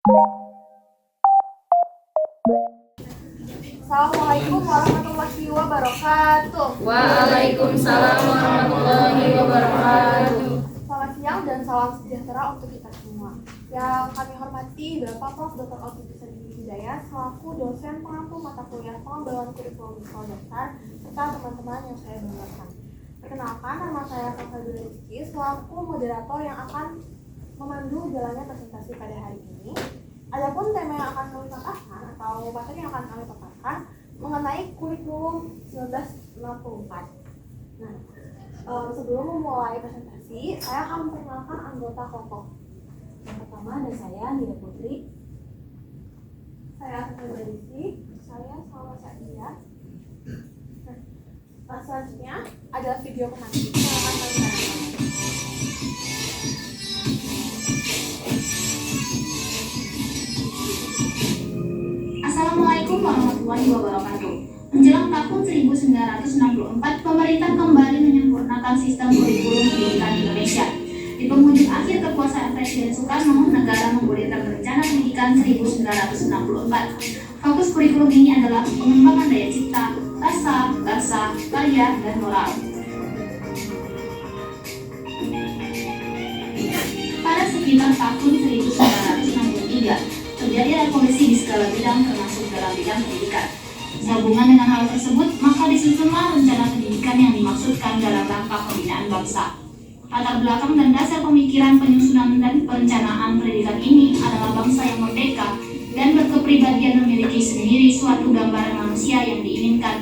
Assalamualaikum warahmatullahi wabarakatuh. Waalaikumsalam warahmatullahi wabarakatuh. Selamat siang dan salam sejahtera untuk kita semua. Yang kami hormati Bapak Prof. Dr. Oki Hidayat selaku dosen pengampu mata kuliah pengembangan kurikulum sekolah dasar serta teman-teman yang saya banggakan. Perkenalkan, nama saya Fadila Rizky selaku moderator yang akan memandu jalannya presentasi pada hari ini. Adapun tema yang akan kami paparkan atau materi yang akan kami paparkan mengenai kurikulum 1964. Nah, sebelum memulai presentasi, saya akan memperkenalkan anggota kelompok. Yang pertama ada saya, Nida Putri. Saya Asma Badisi. Saya Salwa Sadia. Nah, selanjutnya adalah video pengantin yang akan kami tayangkan. Assalamualaikum warahmatullahi wabarakatuh. Menjelang tahun 1964, pemerintah kembali menyempurnakan sistem kurikulum pendidikan Indonesia. Di penghujung akhir kekuasaan Presiden Soekarno, negara menggulirkan Rencana Pendidikan 1964. Fokus kurikulum ini adalah pengembangan daya cipta, rasa, bahasa, karya, dan moral. Pada sekitar tahun 1963, terjadi revolusi di segala bidang termasuk dalam bidang pendidikan. Sehubungan dengan hal tersebut, maka disusunlah rencana pendidikan yang dimaksudkan dalam rangka pembinaan bangsa. Latar belakang dan dasar pemikiran penyusunan dan perencanaan pendidikan ini adalah bangsa yang merdeka dan berkepribadian memiliki sendiri suatu gambaran manusia yang diinginkan,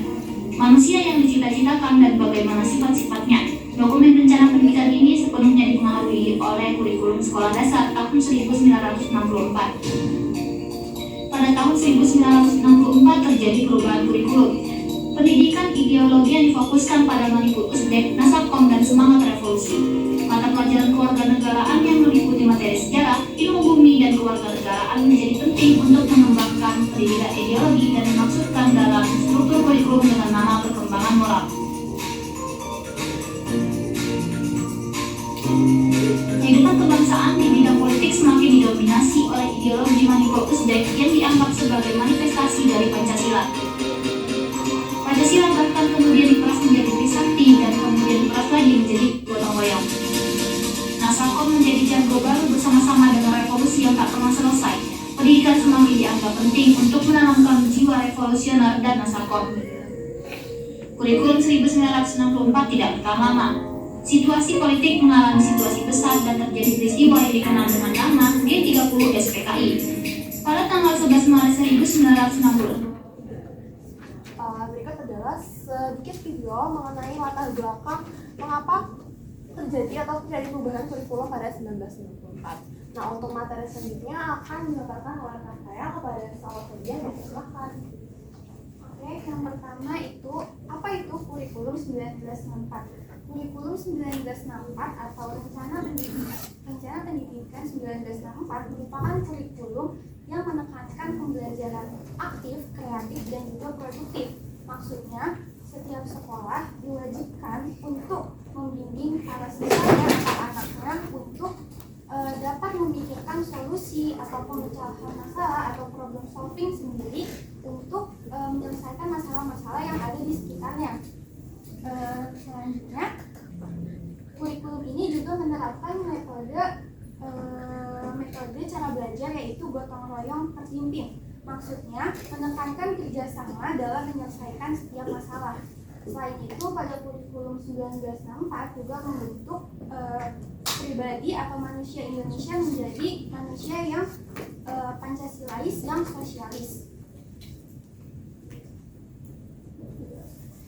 manusia yang dicita-citakan dan bagaimana sifat-sifatnya. Dokumen rencana pendidikan ini sepenuhnya dipengaruhi oleh kurikulum sekolah dasar tahun 1964. Pada tahun 1964 terjadi perubahan kurikulum. Pendidikan ideologi yang difokuskan pada Mendikbud Usdek, Nasakom, dan semangat revolusi. Mata pelajaran kewarganegaraan yang meliputi materi sejarah, ilmu bumi, dan kewarganegaraan menjadi penting untuk mengembangkan pendidikan ideologi dan dimaksudkan dalam struktur kurikulum dengan nama perkembangan moral. Kehidupan kebangsaan di bidang politik semakin didominasi oleh ideologi Mendikbud Usdek yang dianggap sebagai manifestasi dari Pancasila. Pancasila bahkan kemudian diperas menjadi Trisakti dan kemudian diperas lagi menjadi gotong royong. Nasakom menjadi jago baru bersama-sama dengan revolusi yang tak pernah selesai. Pendidikan semakin dianggap penting untuk menanamkan jiwa revolusioner dan Nasakom. Kurikulum 1964 tidak bertahan lama. Situasi politik mengalami situasi besar dan terjadi peristiwa yang dikenal dengan nama G30 SPKI pada tanggal 11 Maret 1960. Berikut adalah sedikit video mengenai latar belakang mengapa terjadi perubahan kurikulum pada 1964. Nah, untuk materi selanjutnya akan dipaparkan oleh rekan saya kepada Salwa Sadia, dan silakan. Oke, yang pertama itu apa itu kurikulum 1964? Kurikulum 1964 atau Rencana Pendidikan 1964 merupakan kurikulum yang menekankan pembelajaran aktif, kreatif, dan juga produktif. Maksudnya, setiap sekolah diwajibkan untuk membimbing para siswanya atau anaknya untuk dapat memikirkan solusi atau pemecahan masalah atau problem solving sendiri untuk menyelesaikan masalah-masalah yang ada di sekitarnya. Selanjutnya, kurikulum ini juga menerapkan metode cara belajar yaitu gotong royong terpimpin. Maksudnya, menekankan kerjasama dalam menyelesaikan setiap masalah. Selain itu, pada kurikulum 1964 juga membentuk pribadi atau manusia Indonesia menjadi manusia yang Pancasilais, yang sosialis.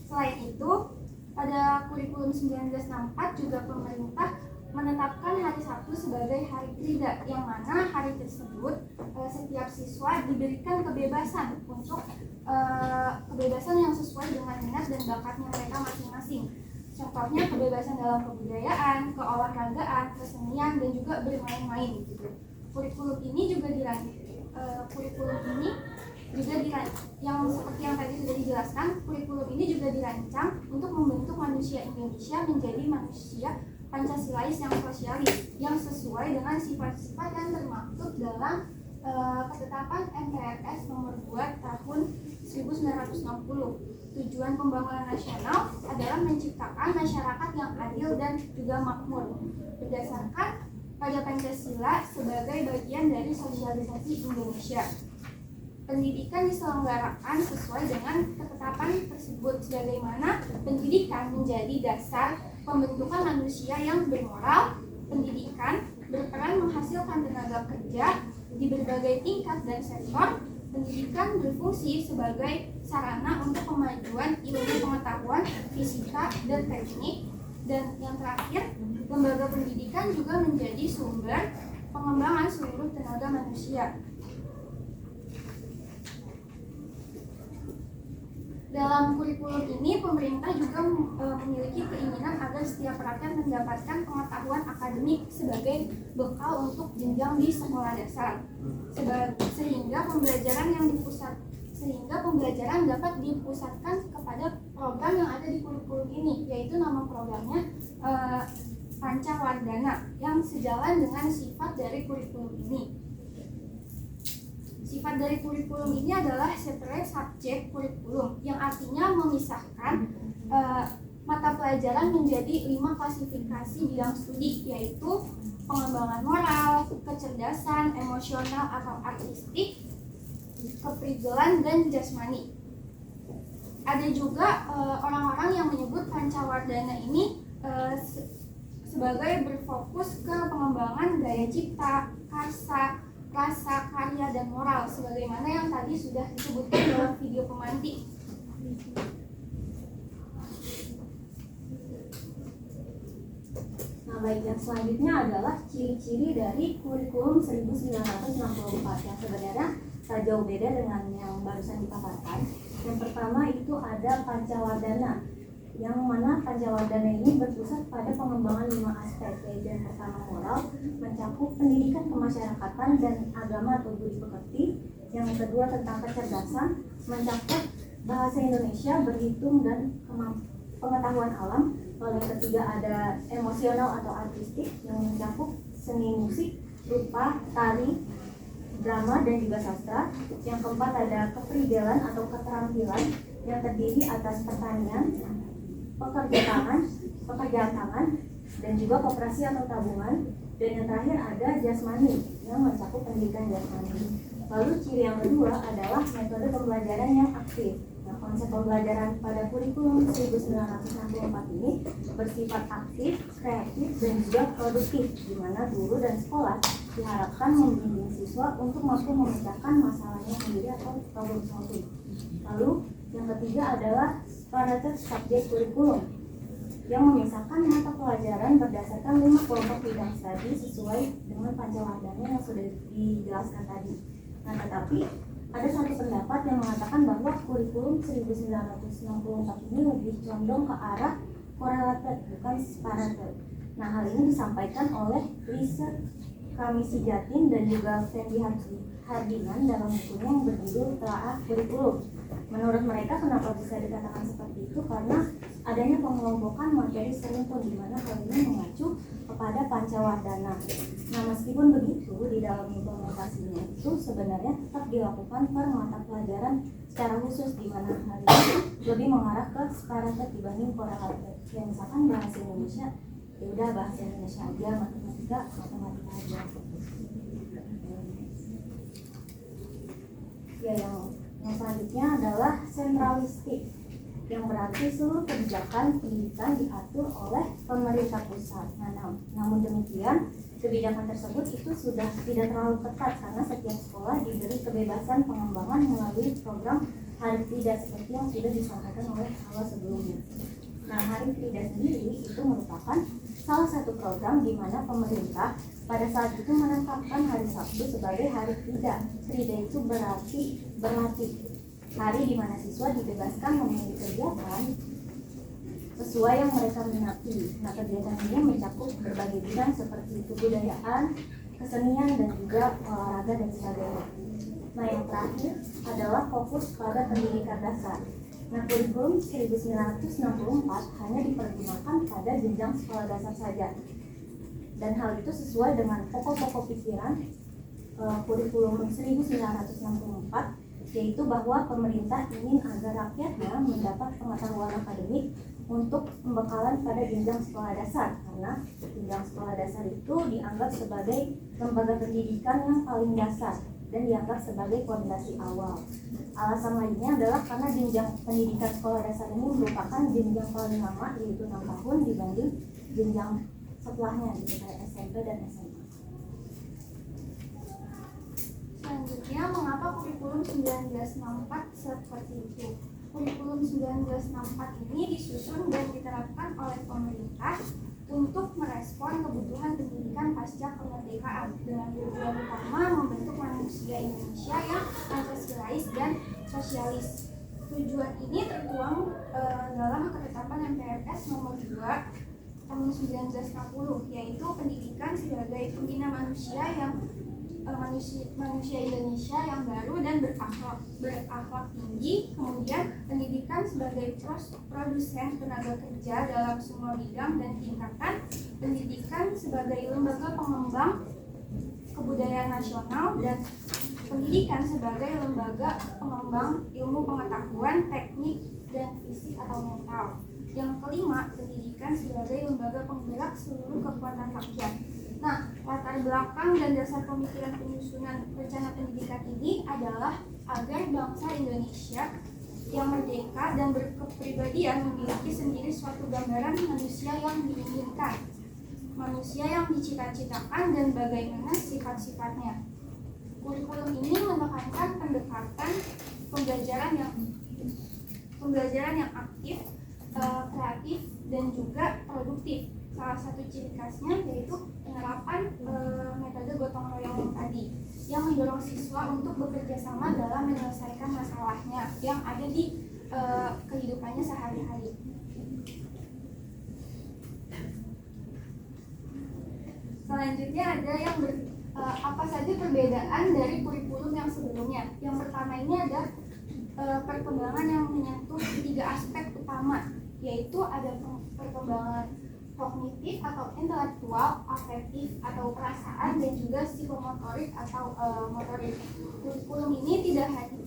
Selain itu, pada kurikulum 1964 juga pemerintah menetapkan hari Sabtu sebagai hari kerja, yang mana hari tersebut setiap siswa diberikan kebebasan untuk kebebasan yang sesuai dengan minat dan bakatnya mereka masing-masing. Contohnya kebebasan dalam kebudayaan, keolahragaan, kesenian, dan juga bermain-main gitu. Kurikulum ini juga yang seperti yang tadi sudah dijelaskan, kurikulum ini juga dirancang untuk membentuk manusia Indonesia menjadi manusia Pancasilais yang sosialis, yang sesuai dengan sifat-sifat yang termaktub dalam Ketetapan MPRS nomor 2 tahun 1960. Tujuan pembangunan nasional adalah menciptakan masyarakat yang adil dan juga makmur berdasarkan pada Pancasila sebagai bagian dari sosialisasi Indonesia. Pendidikan diselenggarakan sesuai dengan ketetapan tersebut, sebagaimana pendidikan menjadi dasar pembentukan manusia yang bermoral. Pendidikan berperan menghasilkan tenaga kerja di berbagai tingkat dan sektor. Pendidikan berfungsi sebagai sarana untuk kemajuan ilmu pengetahuan, fisika, dan teknik. Dan yang terakhir, lembaga pendidikan juga menjadi sumber pengembangan seluruh tenaga manusia. Dalam kurikulum ini, pemerintah juga memiliki keinginan agar setiap rakyat mendapatkan pengetahuan akademik sebagai bekal untuk jenjang di sekolah dasar, sehingga pembelajaran dapat dipusatkan kepada program yang ada di kurikulum ini, yaitu nama programnya Pancawardhana, yang sejalan dengan sifat dari kurikulum ini. Sifat dari kurikulum ini adalah separate subject kurikulum, yang artinya memisahkan mata pelajaran menjadi 5 klasifikasi bidang studi, yaitu pengembangan moral, kecerdasan, emosional atau artistik, keprigelan, dan jasmani. Ada juga orang-orang yang menyebut Pancawardhana ini sebagai berfokus ke pengembangan daya cipta, karsa, rasa, karya, dan moral, sebagaimana yang tadi sudah disebutkan dalam video pemantik. Nah, baik, yang selanjutnya adalah ciri-ciri dari kurikulum 1964 yang sebenarnya tak jauh beda dengan yang barusan dipaparkan. Yang pertama itu ada Pancawardhana, yang mana Pancawardhana ini berpusat pada pengembangan 5 aspek, yaitu yang pertama moral, mencakup pendidikan kemasyarakatan dan agama atau budi pekerti. Yang kedua tentang kecerdasan, mencakup bahasa Indonesia, berhitung, dan pengetahuan alam. Lalu yang ketiga ada emosional atau artistik, yang mencakup seni musik, rupa, tari, drama, dan juga sastra. Yang keempat ada keprigelan atau keterampilan, yang terdiri atas pertanian, pekerjaan tangan, dan juga koperasi atau tabungan. Dan yang terakhir ada jasmani, yang mencakup pendidikan jasmani. Lalu ciri yang kedua adalah metode pembelajaran yang aktif. Nah, konsep pembelajaran pada kurikulum 1964 ini bersifat aktif, kreatif, dan juga produktif, di mana guru dan sekolah diharapkan membimbing siswa untuk mampu memecahkan masalahnya sendiri atau problem solving. Lalu yang ketiga adalah parameter subjek kurikulum, yang memisahkan mata pelajaran berdasarkan 5 kelompok bidang studi sesuai dengan Pancawardhana yang sudah dijelaskan tadi. Nah, tetapi ada satu pendapat yang mengatakan bahwa kurikulum 1964 ini lebih condong ke arah correlated, bukan separated. Nah, hal ini disampaikan oleh Lisa Kamisi Jatin dan juga Fendi Hardiman dalam bukunya yang berjudul Telaah Kurikulum. Menurut mereka, kenapa bisa dikatakan seperti itu? Karena adanya pengelompokan materi serumpun, di mana hal ini mengacu kepada Pancawardhana. Nah, meskipun begitu, di dalam implementasinya itu sebenarnya tetap dilakukan per mata pelajaran secara khusus, di mana hal ini lebih mengarah ke separated dibanding correlated. Ya, misalkan bahasa Indonesia, ya udah bahasa Indonesia aja, matematika aja. Ya, yang selanjutnya adalah sentralistik, yang berarti seluruh kebijakan pendidikan diatur oleh pemerintah pusat. Nah, namun demikian, kebijakan tersebut itu sudah tidak terlalu ketat karena setiap sekolah diberi kebebasan pengembangan melalui program Hari Frida seperti yang sudah disampaikan oleh awal sebelumnya. Nah, Hari Frida sendiri itu merupakan salah satu program di mana pemerintah pada saat itu menetapkan hari Sabtu sebagai Hari Frida. Frida itu berarti berlatih, hari di mana siswa dibebaskan memilih kegiatan sesuai yang mereka minati. Nah, kegiatan ini mencakup berbagai bidang seperti kebudayaan, kesenian, dan juga olahraga dan sebagainya. Nah, yang terakhir adalah fokus pada pendidikan dasar. Nah, kurikulum 1964 hanya dipergunakan pada jenjang sekolah dasar saja. Dan hal itu sesuai dengan pokok-pokok pikiran kurikulum 1964, yaitu bahwa pemerintah ingin agar rakyatnya mendapat pengetahuan akademik untuk pembekalan pada jenjang sekolah dasar, karena jenjang sekolah dasar itu dianggap sebagai lembaga pendidikan yang paling dasar dan dianggap sebagai fondasi awal. Alasan lainnya adalah karena jenjang pendidikan sekolah dasar ini merupakan jenjang paling lama, yaitu 6 tahun dibanding jenjang setelahnya, gitu kayak SMP dan SMA. Selanjutnya, mengapa kurikulum 1964 seperti itu? Kurikulum 1964 ini disusun dan diterapkan oleh pemerintah untuk merespon kebutuhan pendidikan pasca kemerdekaan dengan tujuan utama membentuk manusia Indonesia yang Pancasilais dan sosialis. Tujuan ini tertuang dalam ketetapan MPRS nomor 2 tahun 1960, yaitu pendidikan sebagai pembina manusia yang manusia Indonesia yang baru dan berakhlak tinggi, kemudian pendidikan sebagai produsen tenaga kerja dalam semua bidang dan tingkatan, pendidikan sebagai lembaga pengembang kebudayaan nasional, dan pendidikan sebagai lembaga pengembang ilmu pengetahuan, teknik, dan fisik atau mental. Yang kelima, pendidikan sebagai lembaga penggerak seluruh kekuatan rakyat. Nah, latar belakang dan dasar pemikiran penyusunan rencana pendidikan ini adalah agar bangsa Indonesia yang merdeka dan berkepribadian memiliki sendiri suatu gambaran manusia yang diinginkan, manusia yang dicita-citakan, dan bagaimana sifat-sifatnya. Kurikulum ini menekankan pendekatan pembelajaran yang aktif, kreatif, dan juga produktif. Salah satu ciri khasnya yaitu penerapan metode gotong royong tadi, yang mendorong siswa untuk bekerja sama dalam menyelesaikan masalahnya yang ada di kehidupannya sehari-hari. Selanjutnya ada yang apa saja perbedaan dari kurikulum yang sebelumnya. Yang pertama ini ada perkembangan yang menyentuh 3 aspek utama, yaitu ada perkembangan kognitif atau intelektual, afektif atau perasaan, dan juga psikomotorik atau motorik. Kurikulum ini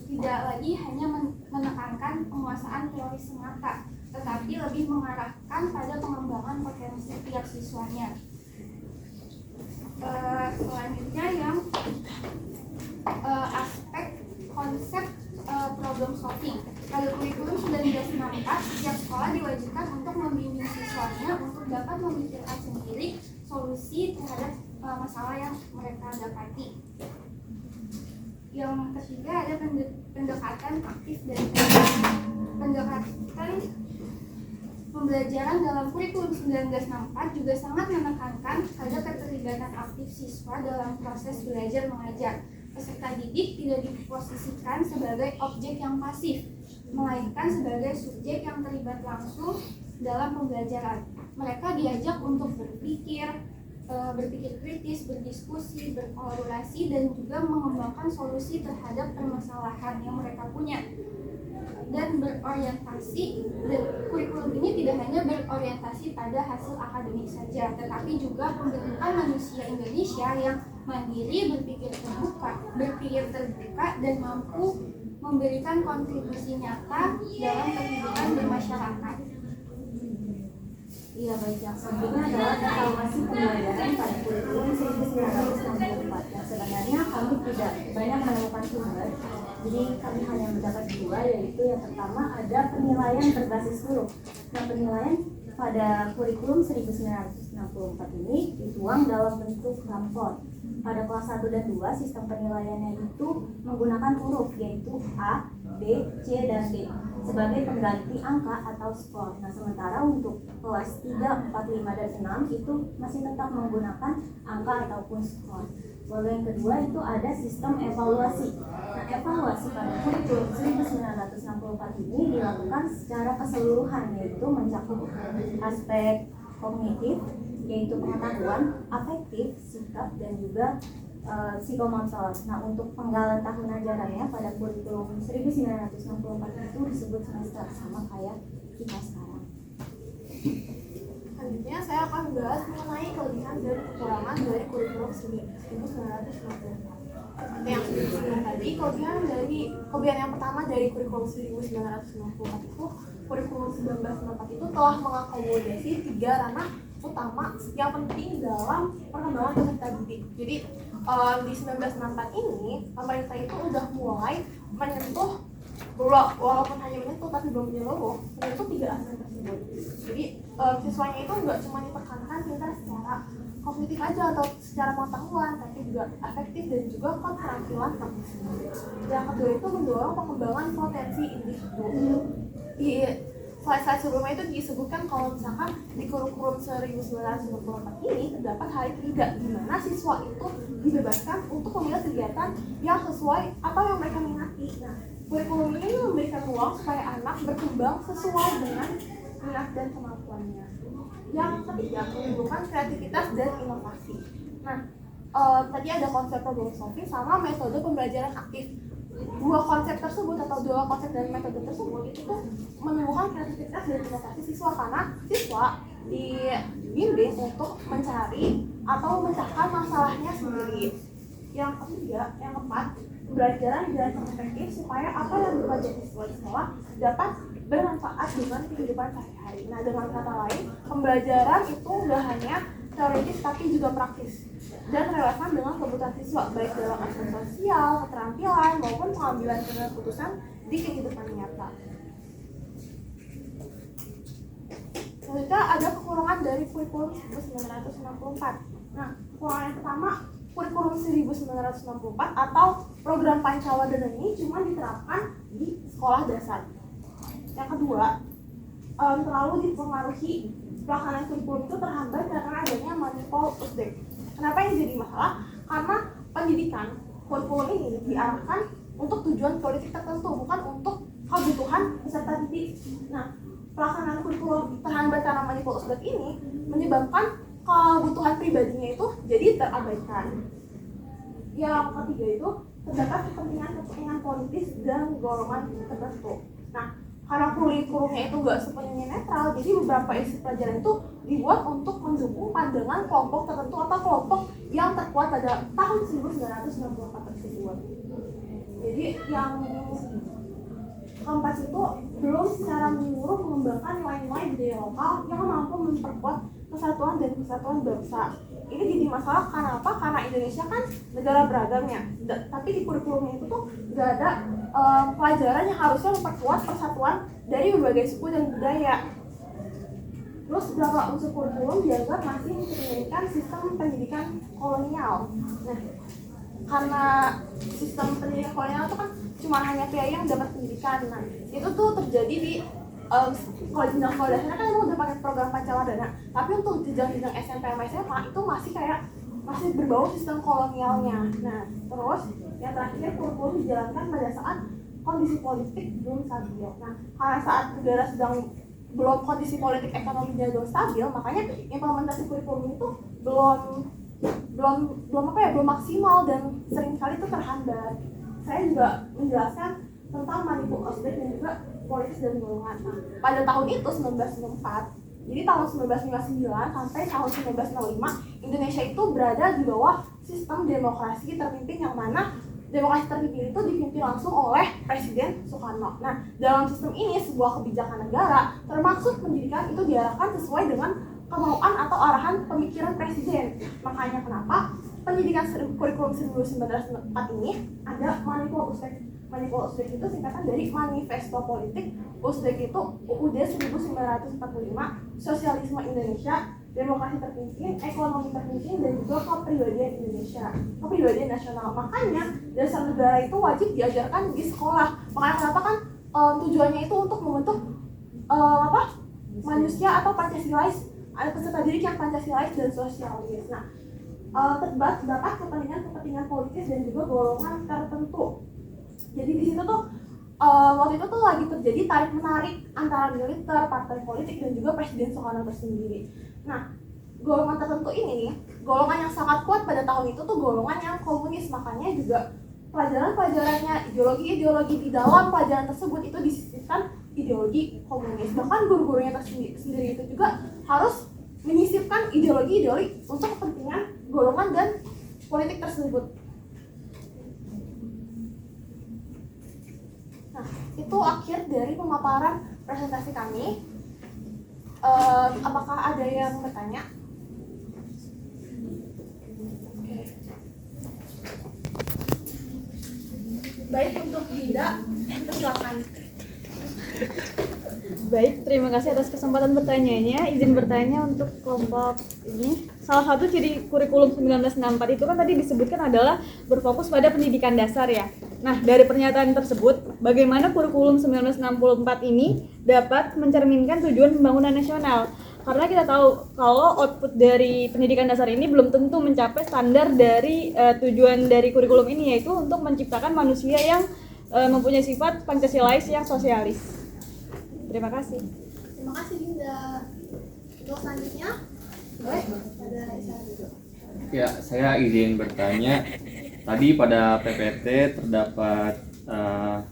tidak lagi hanya menekankan penguasaan teori semata, tetapi lebih mengarahkan pada pengembangan potensi tiap siswanya. Selanjutnya yang aspek konsep problem solving. Pada kurikulum 1964, setiap sekolah diwajibkan untuk membimbing siswanya untuk dapat memikirkan sendiri solusi terhadap masalah yang mereka dapati. Yang ketiga ada pendekatan aktif dan pendekatan pembelajaran dalam kurikulum 1964 juga sangat menekankan pada keterlibatan aktif siswa dalam proses belajar mengajar. Peserta didik tidak diposisikan sebagai objek yang pasif, melainkan sebagai subjek yang terlibat langsung dalam pembelajaran. Mereka diajak untuk berpikir kritis, berdiskusi, berkolaborasi, dan juga mengembangkan solusi terhadap permasalahan yang mereka punya. Dan berorientasi, dan kurikulum ini tidak hanya berorientasi pada hasil akademik saja, tetapi juga pembentukan manusia Indonesia yang mandiri, berpikir terbuka, dan mampu memberikan kontribusi nyata dalam kehidupan bermasyarakat. Iya, baik. Yang selanjutnya adalah evaluasi pembelajaran pada kurikulum 1964. Yang sebenarnya kami tidak banyak menemukan sumber, jadi kami hanya mendapat 2, yaitu yang pertama ada penilaian berbasis huruf. Nah, penilaian pada kurikulum 1964 ini dituang dalam bentuk rapor. Pada kelas 1 dan 2, sistem penilaiannya itu menggunakan huruf, yaitu A, B, C, dan D sebagai pengganti angka atau skor. Nah, sementara untuk kelas 3, 4, 5, dan 6 itu masih tetap menggunakan angka ataupun skor. Lalu yang kedua itu ada sistem evaluasi. Nah, evaluasi pada kurikulum 1964 ini dilakukan secara keseluruhan, yaitu mencakup aspek kognitif, yaitu pengetahuan, afektif, sikap, dan juga psikomotor. Nah, untuk penggalan tahun ajarannya pada kurikulum 1964 itu disebut semester, sama kayak kita sekarang. Selanjutnya saya akan membahas mengenai kelebihan dan kekurangan dari kurikulum 1964. seperti yang sudah disebutkan tadi, kelebihan yang pertama dari kurikulum 1964 itu, kurikulum 1964 itu telah mengakomodasi 3 ranah utama yang penting dalam perkembangan peserta didik. Jadi di 1964 ini pemerintah itu udah mulai menyentuh, walaupun hanya menyentuh tapi belum menyeluruh, menyentuh 3 aspek tersebut. Jadi siswanya itu nggak cuma ditekankan pintar secara kognitif aja atau secara pengetahuan, tapi juga afektif dan juga keterampilan profesional. Yang kedua itu mendorong pengembangan potensi individu. Di slide sebelumnya itu disebutkan kalau misalkan di kurikulum 1994 ini terdapat hari ketiga di mana siswa itu dibebaskan untuk memilih kegiatan yang sesuai atau yang mereka minati. Nah, kurikulum ini memberikan ruang supaya anak berkembang sesuai dengan minat dan kemampuannya. Yang ketiga, menumbuhkan kreativitas dan inovasi. Nah, tadi ada konsep problem solving sama metode pembelajaran aktif. Dua konsep dan metode tersebut itu tuh menumbuhkan kreativitas dan inovasi siswa, karena siswa dibimbing untuk mencari atau memecahkan masalahnya sendiri. Yang keempat, pembelajaran jalan efektif supaya apa yang dipelajari siswa di sekolah dapat bermanfaat dengan kehidupan sehari-hari. Nah, dengan kata lain, pembelajaran itu nggak hanya teoritis tapi juga praktis dan relevan dengan kebutuhan siswa, baik dalam aspek sosial, keterampilan, maupun pengambilan keputusan di kehidupan nyata. Selanjutnya ada kekurangan dari kurikulum 1964. Nah, kekurangan yang pertama, kurikulum 1964 atau program Pancawadana ini cuma diterapkan di sekolah dasar. Yang kedua, terlalu dipengaruhi pelaksanaan kurikulum itu terhambat karena adanya manipul usdek. Kenapa ini jadi masalah? Karena pendidikan kurikulum ini diarahkan untuk tujuan politik tertentu, bukan untuk kebutuhan peserta didik. Nah, pelaksanaan kurikulum terhambat karena manipul usdek ini menyebabkan kebutuhan pribadinya itu jadi terabaikan. Yang ketiga itu terdapat kepentingan politis dan golongan tertentu. Nah, karena kurikulumnya itu nggak sepenuhnya netral, jadi beberapa isi pelajaran itu dibuat untuk mendukung pandangan kelompok tertentu atau kelompok yang terkuat pada tahun 1964 tersebut. Jadi yang keempat itu belum secara menyeluruh mengembangkan nilai-nilai budaya lokal yang mampu memperkuat kesatuan dan kesatuan bangsa. Ini jadi masalah kenapa? Karena Indonesia kan negara beragam ya, tapi di kurikulumnya itu tuh nggak ada pelajaran yang harusnya memperkuat persatuan dari berbagai suku dan budaya. Terus beberapa unsur kurikulum dianggap masih mencerminkan sistem pendidikan kolonial. Nah, karena sistem pendidikan kolonial itu kan cuma hanya pria yang dapat pendidikan. Nah, itu tuh terjadi di kalau jenjang sekolah dasarnya kan emang udah pakai program Pancawadana, tapi untuk jenjang SMP sama SMA itu masih berbau sistem kolonialnya. Nah, terus yang terakhir, kurikulum dijalankan pada saat kondisi politik belum stabil. Nah, karena saat negara sedang belum kondisi politik ekonominya belum stabil, makanya implementasi kurikulum itu belum maksimal dan sering kali itu terhambat. Saya juga menjelaskan tentang manipul usdek dan juga politis dan golongan. Nah, pada tahun itu 1994, jadi tahun 1959 sampai tahun 1965 Indonesia itu berada di bawah sistem demokrasi terpimpin, yang mana demokrasi terpimpin itu dipimpin langsung oleh Presiden Soekarno. Nah, dalam sistem ini sebuah kebijakan negara termasuk pendidikan itu diarahkan sesuai dengan kemauan atau arahan pemikiran Presiden. Makanya kenapa pendidikan kurikulum 1904 ini ada manipul usdek. Manipul usdek itu singkatan dari Manifesto Politik Usdek itu UUD 1945, Sosialisme Indonesia, Demokrasi Terpimpin, Ekonomi Terpimpin, dan juga Kepribadian Indonesia, Kepribadian Nasional. Makanya dasar negara itu wajib diajarkan di sekolah. Makanya kenapa kan tujuannya itu untuk membentuk manusia atau Pancasilais, ada peserta didik yang Pancasilais dan sosialis. Nah, terdapat kepentingan politis dan juga golongan tertentu. Jadi di situ tuh waktu itu tuh lagi terjadi tarik menarik antara militer, partai politik, dan juga Presiden Soekarno tersendiri. Nah, golongan tertentu ini nih, golongan yang sangat kuat pada tahun itu tuh golongan yang komunis. Makanya juga pelajarannya, ideologi di dalam pelajaran tersebut itu disisipkan ideologi komunis. Bahkan guru-gurunya sendiri itu juga harus menyisipkan ideologi untuk kepentingan golongan dan politik tersebut. Itu akhir dari pemaparan presentasi kami. Apakah ada yang bertanya? Oke. Baik, untuk Dinda, silakan. Baik, terima kasih atas kesempatan bertanyanya. Izin bertanya untuk kelompok ini. Salah satu ciri kurikulum 1964 itu kan tadi disebutkan adalah berfokus pada pendidikan dasar ya. Nah, dari pernyataan tersebut, bagaimana kurikulum 1964 ini dapat mencerminkan tujuan pembangunan nasional? Karena kita tahu kalau output dari pendidikan dasar ini belum tentu mencapai standar dari tujuan dari kurikulum ini, yaitu untuk menciptakan manusia yang mempunyai sifat Pancasilais yang sosialis. Terima kasih. Terima kasih Dinda. Untuk selanjutnya, baik, pada Isa dulu. Ya, saya izin bertanya. Tadi pada PPT terdapat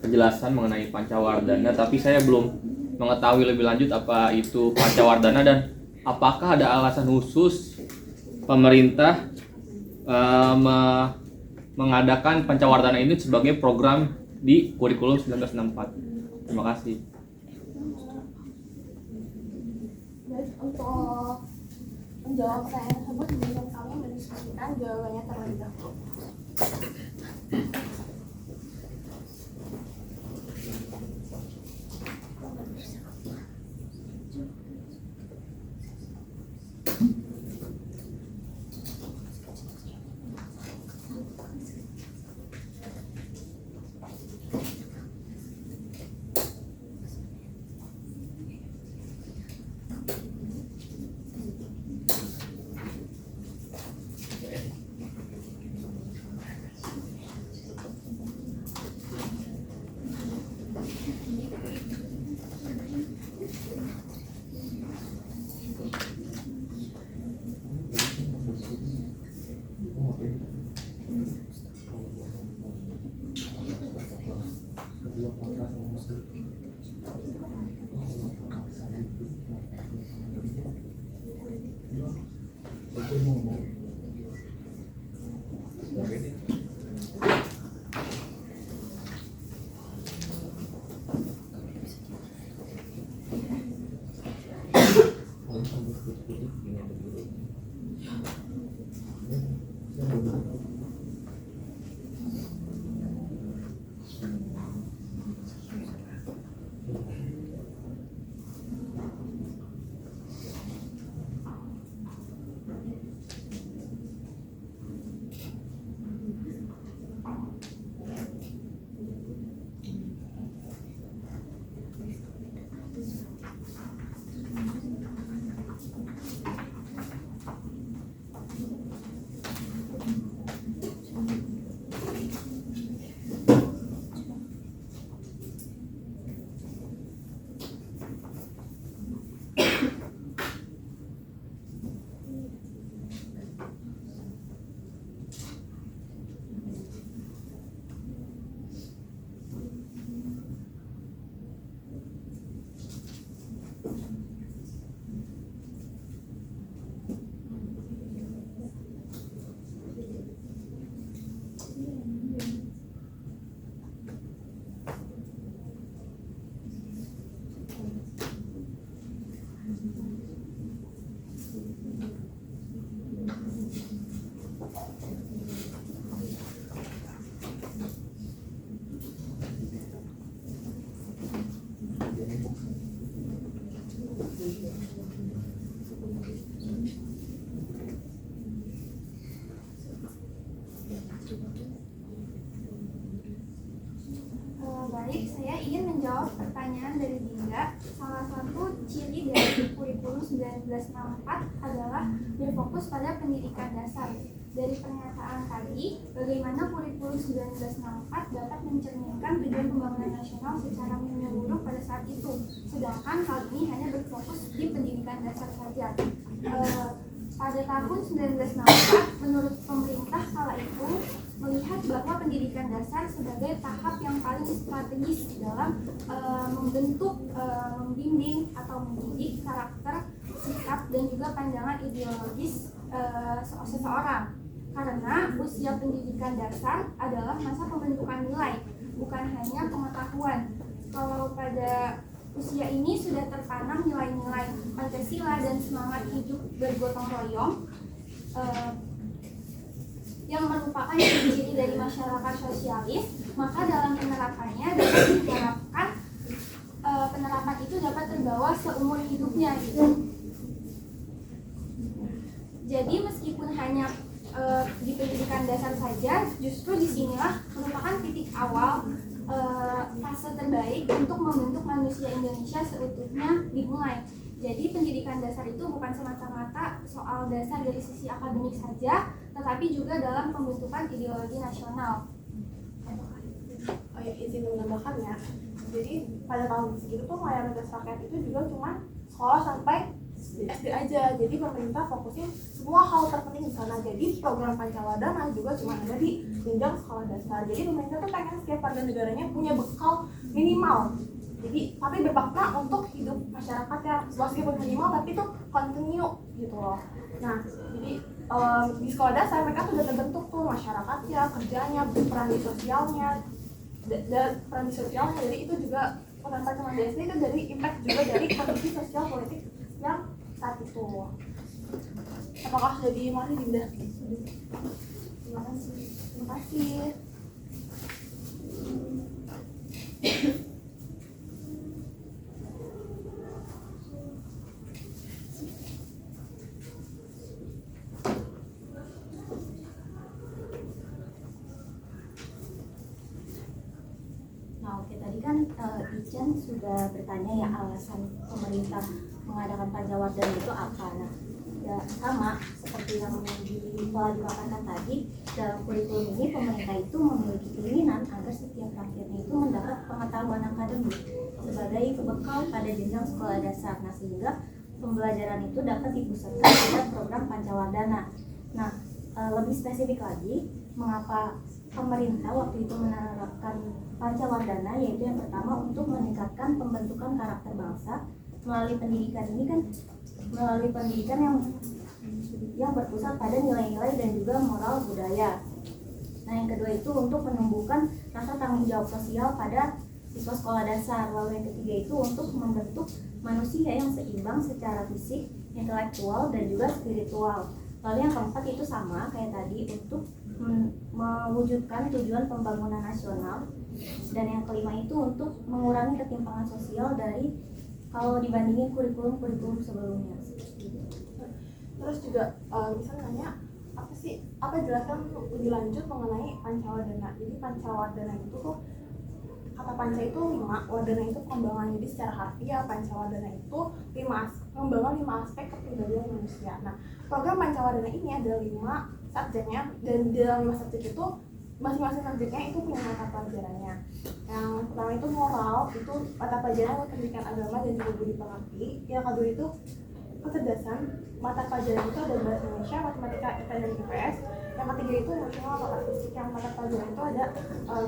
penjelasan mengenai Pancawardhana, tapi saya belum mengetahui lebih lanjut apa itu Pancawardhana dan apakah ada alasan khusus pemerintah mengadakan Pancawardhana ini sebagai program di kurikulum 1964. Terima kasih. Baik, untuk menjawab pertanyaan tersebut, sebelum kami mendiskusikan jawabannya terlebih dahulu. Baik, saya ingin menjawab pertanyaan dari Dinda. Salah satu ciri dari kurikulum 1964 adalah berfokus pada pendidikan dasar. Dari pernyataan tadi, bagaimana kurikulum 1964 dapat mencerminkan tujuan pembangunan nasional secara menyeluruh pada saat itu, sedangkan hal ini hanya berfokus di pendidikan dasar saja. Pada tahun 1964, menurut pemerintah kala itu melihat bahwa pendidikan dasar sebagai tahap yang paling strategis dalam membentuk, membimbing atau mendidik karakter, sikap, dan juga pandangan ideologis seseorang. Karena usia pendidikan dasar adalah masa pembentukan nilai, bukan hanya pengetahuan. kalau pada usia ini sudah tertanam nilai-nilai Pancasila dan semangat hidup bergotong royong yang merupakan ciri-ciri dari masyarakat sosialis, maka dalam penerapannya dapat diharapkan penerapan itu dapat terbawa seumur hidupnya gitu. Jadi meskipun hanya di pendidikan dasar saja, justru disinilah merupakan titik awal fase terbaik untuk membentuk manusia Indonesia seutuhnya dimulai. Jadi pendidikan dasar itu bukan semata-mata soal dasar dari sisi akademik saja, tetapi juga dalam pembentukan ideologi nasional. Oh ya, izin menambahkan ya. Jadi pada tahun segitu tuh mayoritas rakyat itu juga cuma sekolah sampai SD aja. Jadi pemerintah fokusin semua hal terpenting di sana. Jadi program Pancawadana juga cuma ada di jenjang sekolah dasar. Jadi pemerintah tuh pengen setiap warga negaranya punya bekal minimal. Jadi tapi bermakna untuk hidup masyarakat yang meskipun minimal tapi tuh continue gitu loh. Nah jadi di sekolah dasar mereka tuh udah terbentuk tuh masyarakatnya, kerjanya, peran di sosialnya, dan peran di sosialnya. Jadi itu juga pendapat teman SD itu dari impact juga dari kondisi sosial politik yang saat itu. Apakah sudah dimulai Dinda? Terima kasih. Terima kasih. Nah, oke, tadi kan Ican sudah bertanya ya alasan pemerintah mengadakan Pancawardana itu apa. Nah, ya sama seperti yang telah dikatakan tadi, dalam kurikulum ini pemerintah itu memiliki keinginan agar setiap rakyatnya itu mendapat pengetahuan akademik sebagai bekal pada jenjang sekolah dasar. Nah, sehingga pembelajaran itu dapat dipusatkan pada program Pancawardana. Nah, lebih spesifik lagi, mengapa pemerintah waktu itu menerapkan Pancawardana, yaitu yang pertama untuk meningkatkan pembentukan karakter bangsa melalui pendidikan ini kan, melalui pendidikan yang berpusat pada nilai-nilai dan juga moral budaya. Nah, yang kedua itu untuk menumbuhkan rasa tanggung jawab sosial pada siswa sekolah dasar. Lalu yang ketiga itu untuk membentuk manusia yang seimbang secara fisik, intelektual, dan juga spiritual. Lalu yang keempat itu sama kayak tadi, untuk mewujudkan tujuan pembangunan nasional. Dan yang kelima itu untuk mengurangi ketimpangan sosial dari kalau dibandingin kurikulum-kurikulum sebelumnya. Terus juga misalnya nanya apa jelaskan lebih lanjut mengenai Pancawardana. Jadi Pancawardana itu tuh, kata panca itu 5, wardana itu pengembangan. Jadi secara harfiah Pancawardana itu pengembangan 5 aspek kepribadian manusia. Nah, program Pancawardana ini ada 5 subjeknya, dan di dalam 5 subjek itu masing-masing subjeknya itu punya mata pelajarannya. Yang pertama itu moral, itu mata pelajaran pendidikan agama dan juga budi pekerti. Yang kedua itu kecerdasan, mata pelajaran itu ada bahasa Indonesia, matematika, IPA, dan IPS. Yang ketiga itu emosional atau artistik, yang mata pelajaran itu ada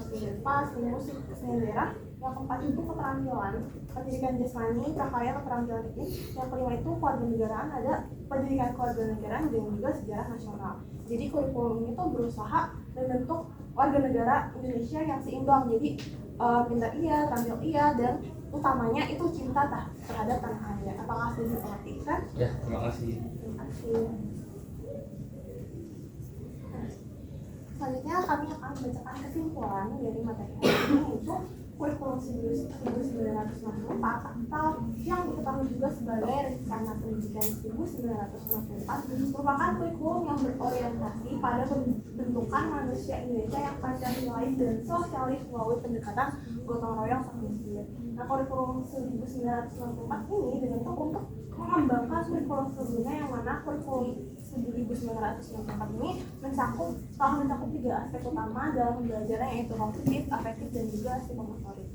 seni rupa, seni musik, seni daerah. Yang keempat itu keterampilan, pendidikan jasmani, prakarya, keterampilan teknik. Yang kelima itu kewarganegaraan, ada pendidikan kewarganegaraan dan juga sejarah nasional. Jadi kurikulum ini tuh berusaha membentuk warga negara Indonesia yang seimbang. Jadi pintar iya, terampil iya, dan utamanya itu cinta terhadap tanah air. Apakah sudah diperhatikan? Ya, terima kasih. Terima kasih. Selanjutnya kami akan membacakan kesimpulan dari materi ini, yaitu kurikulum 1964 atau yang diketahui juga sebagai Rencana Pendidikan 1964 merupakan kurikulum yang berorientasi pada pembentukan manusia Indonesia yang Pancasilais dan sosialis melalui pendekatan gotong royong termiskin. Nah, kurikulum 1964 ini dibentuk untuk mengembangkan kurikulum sebelumnya, yang mana kurikulum 1964 ini telah mencakup 3 aspek utama dalam pembelajaran, yaitu kognitif, afektif, dan juga psikomotorik.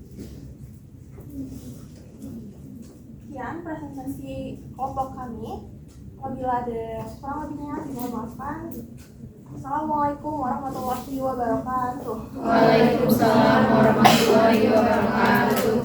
Sekian presentasi kelompok kami. Apabila ada kurang lebihnya dimohon maafkan. Assalamualaikum warahmatullahi wabarakatuh. Waalaikumsalam warahmatullahi wabarakatuh.